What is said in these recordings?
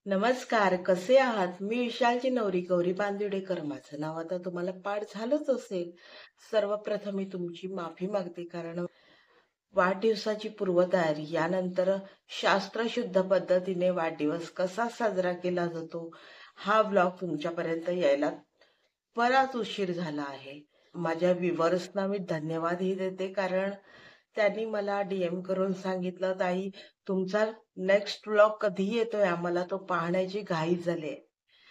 नमस्कार, कसे आहात? मी विशालची नवरी गौरी बांदिवडेकर. माझं नाव आता तुम्हाला पाठ झालंच असेल. सर्वप्रथम मी तुमची माफी मागते, कारण वाढदिवसाची पूर्वतयारी यानंतर शास्त्रशुद्ध पद्धतीने वाढदिवस कसा साजरा केला जातो, हा ब्लॉग तुमच्यापर्यंत यायला बराच उशीर झाला आहे. माझ्या व्ह्युअर्सना मी धन्यवादही देते, कारण त्यांनी मला DM करून सांगितलं, ताई तुमचा नेक्स्ट व्लॉग कधी येतोय, आम्हाला तो पाहण्याची घाई झाली.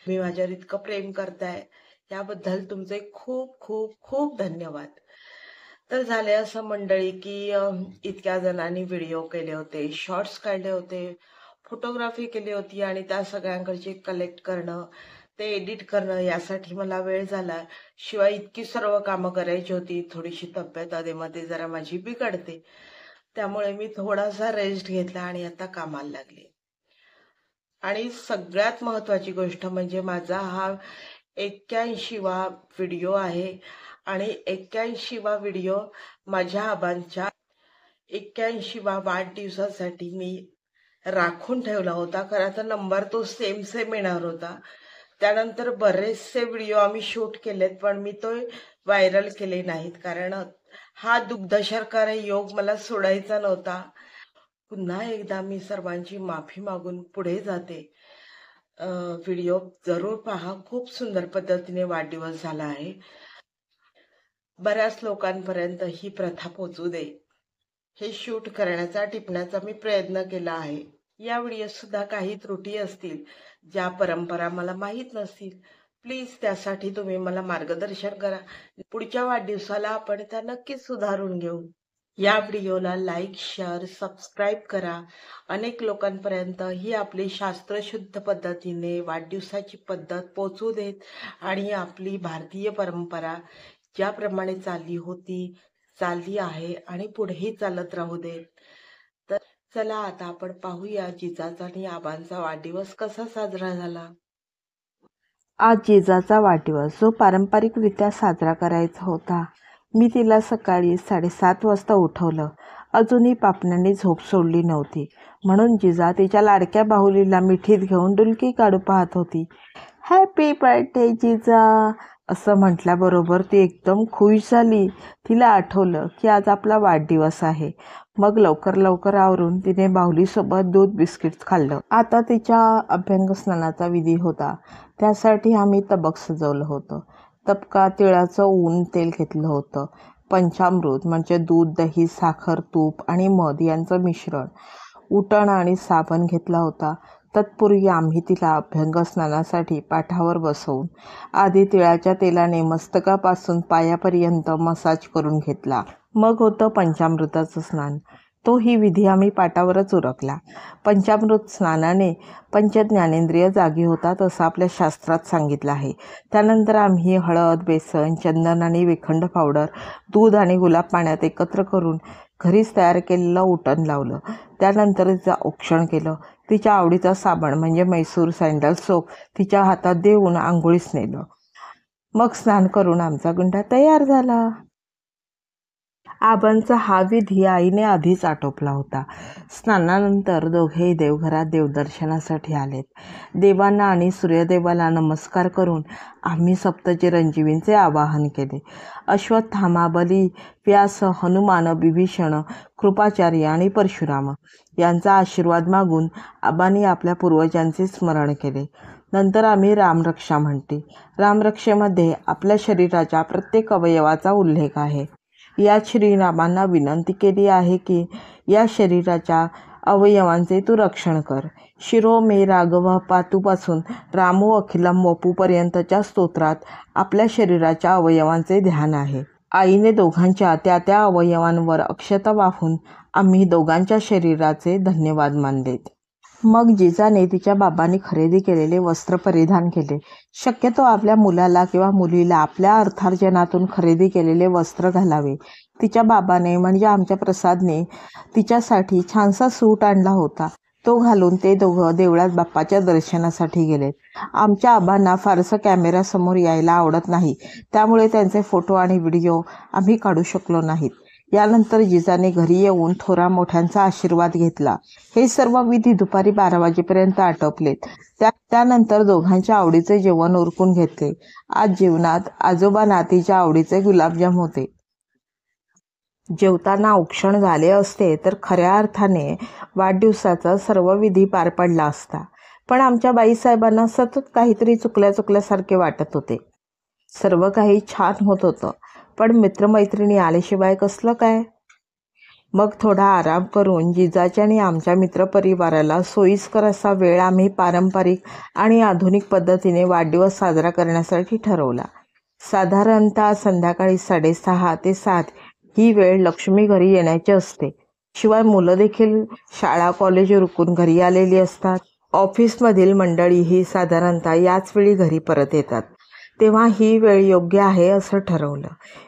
मी माझ्यावर इतकं प्रेम करताय याबद्दल तुमचे खूप खूप खूप धन्यवाद. तर झाले असं मंडळी की इतक्या जणांनी व्हिडिओ केले होते, शॉर्ट्स काढले होते, फोटोग्राफी केली होती आणि त्या सगळ्यांकडचे कलेक्ट करणं, ते एडिट करणं यासाठी मला वेळ झाला. शिवाय इतकी सर्व कामं करायची होती. थोडीशी तब्येत अधेमध्ये जरा माझी बिघडते, त्यामुळे मी थोडासा रेस्ट घेतला आणि आता कामाला लागले. आणि सगळ्यात महत्त्वाची गोष्ट म्हणजे माझा हा 81वा व्हिडिओ आहे आणि 81वा व्हिडिओ माझ्या आबांच्या 81वा वाढदिवसासाठी मी राखून ठेवला होता. खरं तर नंबर तो सेम येणार होता. त्यानंतर बरेचसे व्हिडिओ आम्ही शूट केलेत, पण मी तो व्हायरल केले नाहीत, कारण हा दुग्धशर्करा योग मला सोडायचा नव्हता. पुन्हा एकदा मी सर्वांची माफी मागून पुढे जाते. व्हिडिओ जरूर पहा. खूप सुंदर पद्धतीने वाढदिवस झाला आहे. बऱ्याच लोकांपर्यंत ही प्रथा पोहोचू दे, हे शूट करण्याचा टिपण्याचा मी प्रयत्न केला आहे. या व्हिडिओत सुद्धा काही त्रुटी असतील, ज्या परंपरा मला माहीत नसतील. प्लीज त्यासाठी तुम्ही मला मार्गदर्शन करा. पुढच्या वाढदिवसाला आपण त्या नक्कीच सुधारून घेऊ. या व्हिडिओला लाईक, शेअर, सबस्क्राईब करा. अनेक लोकांपर्यंत ही आपली शास्त्रशुद्ध पद्धतीने वाढदिवसाची पद्धत पोचू देत आणि आपली भारतीय परंपरा ज्याप्रमाणे चालली आहे आणि पुढेही चालत राहू देत. तर चला आता आपण पाहूया जिजाचा आणि आबांचा वाढदिवस कसा साजरा झाला. आज जिजाचा वाढदिवस जो पारंपरिकरित्या साजरा करायचा होता. मी तिला सकाळी 7:30 वाजता उठवलं. अजूनही पापण्यांनी झोप सोडली नव्हती, म्हणून जिजा तिच्या लाडक्या बाहुलीला मिठीत घेऊन डुलकी काढू पाहत होती. हॅपी बर्थडे जिजा असं म्हटल्याबरोबर ती एकदम खुश झाली. तिला आठवलं की आज आपला वाढदिवस आहे. मग लवकर आवरून तिने बाहुलीसोबत दूध बिस्किट्स खाल्लं. आता तिच्या अभ्यंग स्नानाचा विधी होता. त्यासाठी आम्ही तबक सजवलं होतं. तबका तिळाचं ऊन तेल घेतलं होतं. पंचामृत म्हणजे दूध, दही, साखर, तूप आणि मध यांचं मिश्रण, उटण आणि साबण घेतला होता. तत्पूर्वी आम्ही तिला अभ्यंग स्नानासाठी पाठावर बसवून आधी तिळाच्या तेलाने मस्तकापासून पायापर्यंत मसाज करून घेतला. मग होतं पंचामृताचं स्नान. तोही विधी आम्ही पाटावरच उरकला. पंचामृत स्नानाने पंचज्ञानेंद्रिय जागी होतात असं आपल्या शास्त्रात सांगितलं आहे. त्यानंतर आम्ही हळद, बेसन, चंदन आणि वेखंड पावडर, दूध आणि गुलाब पाण्यात एकत्र करून घरीच तयार केलेलं उटण लावलं. त्यानंतर तिचं औक्षण केलं. तिच्या आवडीचा साबण म्हणजे मैसूर सँडल सोप तिच्या हातात देऊन आंघोळीस नेलं. मग स्नान करून आमचा गुंडा तयार झाला. आबांचा हा विधी आईने आधीच आटोपला होता. स्नानानंतर दोघेही देवघरात देवदर्शनासाठी आलेत. देवांना आणि सूर्यदेवाला नमस्कार करून आम्ही सप्तचिरंजीवींचे आवाहन केले. अश्वत्थामा, बली, व्यास, हनुमान, बिभीषण, कृपाचार्य आणि परशुराम यांचा आशीर्वाद मागून आबांनी आपल्या पूर्वजांचे स्मरण केले. नंतर आम्ही रामरक्षा म्हटली. रामरक्षेमध्ये आपल्या शरीराच्या प्रत्येक अवयवाचा उल्लेख आहे. यात श्रीरामांना विनंती केली आहे की या शरीराच्या अवयवांचे तू रक्षण कर. शिरो मे राघव पातूपासून रामो अखिलम वपूपर्यंतच्या स्तोत्रात आपल्या शरीराच्या अवयवांचे ध्यान आहे. आईने दोघांच्या त्या अवयवांवर अक्षता वाहून आम्ही दोघांच्या शरीराचे धन्यवाद मानलेत. मग जिजाने तिच्या बाबांनी खरेदी केलेले वस्त्र परिधान केले. शक्यतो आपल्या मुलाला किंवा मुलीला आपल्या अर्थार्जनातून खरेदी केलेले वस्त्र घालावे. तिच्या बाबाने म्हणजे आमच्या प्रसादने तिच्यासाठी छानसा सूट आणला होता. तो घालून ते दोघं देवळात बाप्पाच्या दर्शनासाठी गेलेत. आमच्या आबांना फारसं कॅमेऱ्यासमोर यायला आवडत नाही, त्यामुळे त्यांचे फोटो आणि व्हिडिओ आम्ही काढू शकलो नाहीत. यानंतर जिजाने घरी येऊन थोरा मोठ्यांचा आशीर्वाद घेतला. हे सर्व विधी दुपारी 12 वाजेपर्यंत आटोपलेत. त्यानंतर दोघांच्या आवडीचे जेवण उरकून घेतले. आज जेवणात आजोबा नातीच्या आवडीचे गुलाबजाम होते. जेवताना औक्षण झाले असते तर खऱ्या अर्थाने वाढदिवसाचा सर्व विधी पार पडला असता. पण आमच्या बाईसाहेबांना सतत काहीतरी चुकल्यासारखे वाटत होते. सर्व काही छान होत होतं, पण मित्रमैत्रिणी आल्याशिवाय कसलं काय? मग थोडा आराम करून जिजाच्या आणि आमच्या मित्रपरिवाराला सोयीस्कर असा वेळ आम्ही पारंपरिक आणि आधुनिक पद्धतीने वाढदिवस साजरा करण्यासाठी ठरवला. साधारणतः संध्याकाळी 6:30 ते 7 ही वेळ लक्ष्मी घरी येण्याची असते. शिवाय मुलं देखील शाळा कॉलेज उरकून घरी आलेली असतात. ऑफिसमधील मंडळीही साधारणतः याच वेळी घरी परत येतात. तेव्हा ही वेळ योग्य आहे असं ठरवलं.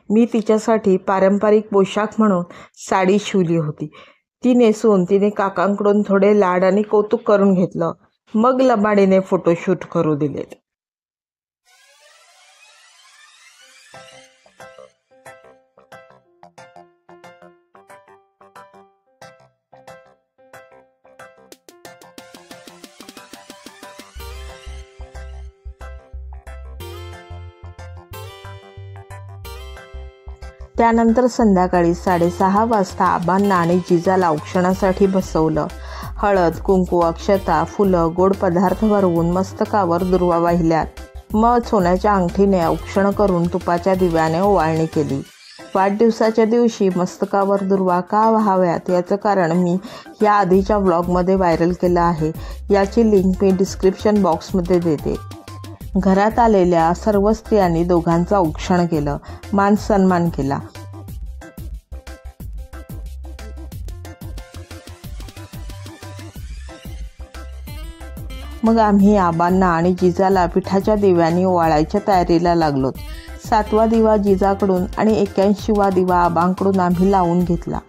मी तिच्यासाठी पारंपरिक पोशाख म्हणून साडी शिवली होती. ती नेसून तिने काकांकडून थोडे लाड आणि कौतुक करून घेतलं. मग लबाडीने फोटोशूट करू दिलेत. त्यानंतर संध्याकाळी 6:30 वाजता आबांना आणि जिजाला औक्षणासाठी बसवलं. हळद, कुंकू, अक्षता, फुलं, गोड पदार्थ भरवून मस्तकावर दुर्वा वाहिल्यात. मग सोन्याच्या अंगठीने औक्षण करून तुपाच्या दिव्याने ओवाळणी केली. वाढदिवसाच्या दिवशी मस्तकावर दुर्वा का वाहाव्यात याचं कारण मी या आधीच्या ब्लॉगमध्ये व्हायरल केलं आहे. याची लिंक मी डिस्क्रिप्शन बॉक्समध्ये देते. घरात आलेल्या सर्व स्त्रियांनी दोघांचं औक्षण केलं, मान सन्मान केला. मग आम्ही आबांना आणि जिजाला पिठाच्या दिव्यांनी ओवाळायच्या तयारीला लागलोत. 7वा दिवा जिजाकडून आणि 81वा दिवा आबांकडून आम्ही लावून घेतला.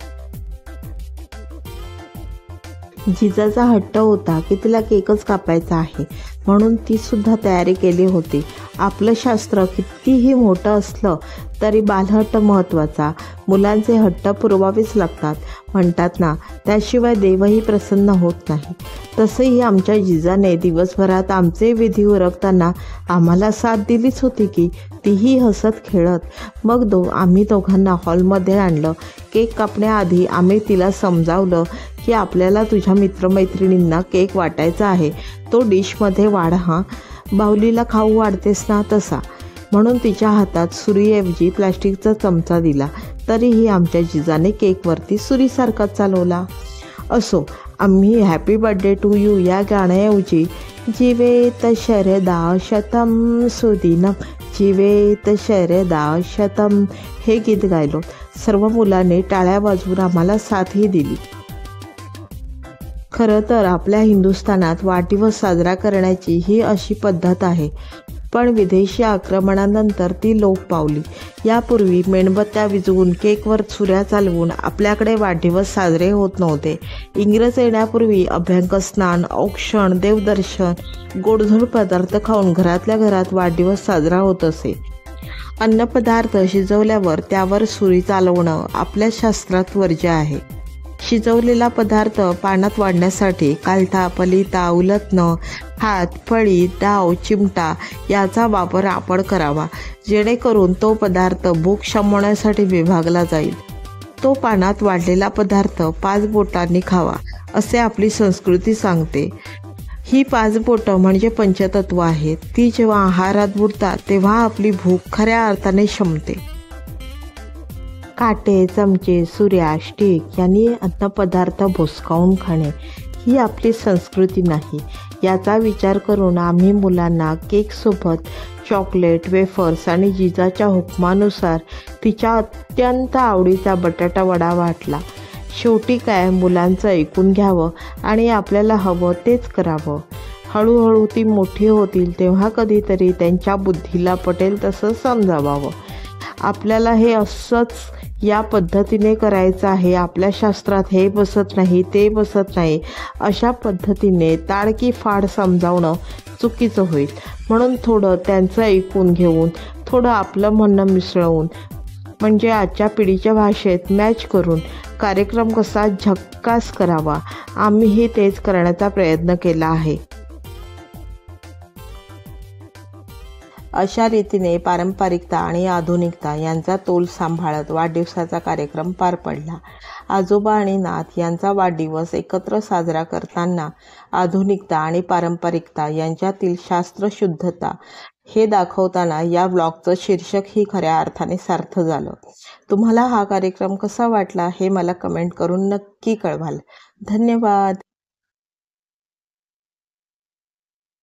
जिजाचा हट्ट होता की तिला केकच कापायचा आहे, म्हणून ती सुद्धा तयारी केली होती. आपलं शास्त्र कितीही मोठं असलं तरी बालहट्ट महत्त्वाचा. मुलांचे हट्ट पुरवावेच लागतात म्हणतात ना, त्याशिवाय देवही प्रसन्न होत नाही. तसंही आमच्या जिजाने दिवसभरात आमचे विधी उरकताना आम्हाला साथ दिलीच होती की, तीही हसत खेळत. मग आम्ही दोघांना हॉलमध्ये आणलं. केक कापण्याआधी आम्ही तिला समजावलं की आपल्याला तुझ्या मित्रमैत्रिणींना केक वाटायचा आहे, तो डिशमध्ये वाढ हां, बाहुलीला खाऊ वाढतेस ना तसा. म्हणून तिच्या हातात सुरीऐवजी प्लॅस्टिकचा चमचा दिला. तरीही आमच्या जिजाने केकवरती सुरीसारखा चालवला. असो, आम्ही हॅपी बर्थडे टू यू या गाण्याऐवजी जीवेत शरदा शतम सुदिनम जीवेत शरदा शतम हे गीत गायलो. सर्व मुलांनी टाळ्या वाजवून आम्हाला साथही दिली. खरं तर आपल्या हिंदुस्थानात वाढदिवस साजरा करण्याची ही अशी पद्धत आहे, पण विदेशी आक्रमणानंतर ती लोप पावली. यापूर्वी मेणबत्त्या विझवून केकवर सुऱ्या चालवून आपल्याकडे वाढदिवस साजरे होत नव्हते. इंग्रज येण्यापूर्वी अभ्यंगस्नान, औक्षण, देवदर्शन, गोडधोड पदार्थ खाऊन घरातल्या घरात वाढदिवस साजरा होत असे. अन्नपदार्थ शिजवल्यावर त्यावर सुरी चालवणं आपल्या शास्त्रात वर्ज्य आहे. शिजवलेला पदार्थ पानात वाढण्यासाठी कालथा, पलिता, उलथणं, हात, फळी, डाव, चिमटा याचा वापर आपण करावा, जेणेकरून तो पदार्थ भूक शमवण्यासाठी विभागला जाईल. तो पानात वाढलेला पदार्थ 5 बोटांनी खावा असे आपली संस्कृती सांगते. ही 5 बोटं म्हणजे पंचतत्व आहेत. ती जेव्हा आहारात बुडतात तेव्हा आपली भूक खऱ्या अर्थाने शमते. काटे, चमचे, सुऱ्या, स्टिक यांनी अन्नपदार्थ भुसकावून खाणे ही आपली संस्कृती नाही. याचा विचार करून आम्ही मुलांना केकसोबत चॉकलेट, वेफर्स आणि जिजाच्या हुकमानुसार तिच्या अत्यंत आवडीचा बटाटा वडा वाटला. शेवटी काय, मुलांचं ऐकून घ्यावं आणि आपल्याला हवं तेच करावं. हळूहळू ती मोठी होतील तेव्हा कधीतरी त्यांच्या बुद्धीला पटेल तसं समजावावं. आपल्याला हे असंच या पद्धतीने करायचं आहे, आपल्या शास्त्रात हे बसत नाही, ते बसत नाही, अशा पद्धतीने ताडकी फाड समजावणं चुकीचं होईल. म्हणून थोडं त्यांचं ऐकून घेऊन, थोडं आपलं म्हणणं मिसळवून म्हणजे आजच्या पिढीच्या भाषेत मॅच करून कार्यक्रम कसा झक्कास करावा, आम्हीही तेच करण्याचा प्रयत्न केला आहे. अशा रीतीने पारंपरिकता आणि आधुनिकता यांचा तोल सांभाळत वाढदिवसाचा कार्यक्रम पार पडला. आजोबा आणि नात यांचा वाढदिवस एकत्र साजरा करताना आधुनिकता आणि पारंपरिकता यांच्यातील शास्त्रशुद्धता हे दाखवताना या ब्लॉगचं शीर्षकही खऱ्या अर्थाने सार्थ झालं. तुम्हाला हा कार्यक्रम कसा वाटला हे मला कमेंट करून नक्की कळवाल. धन्यवाद.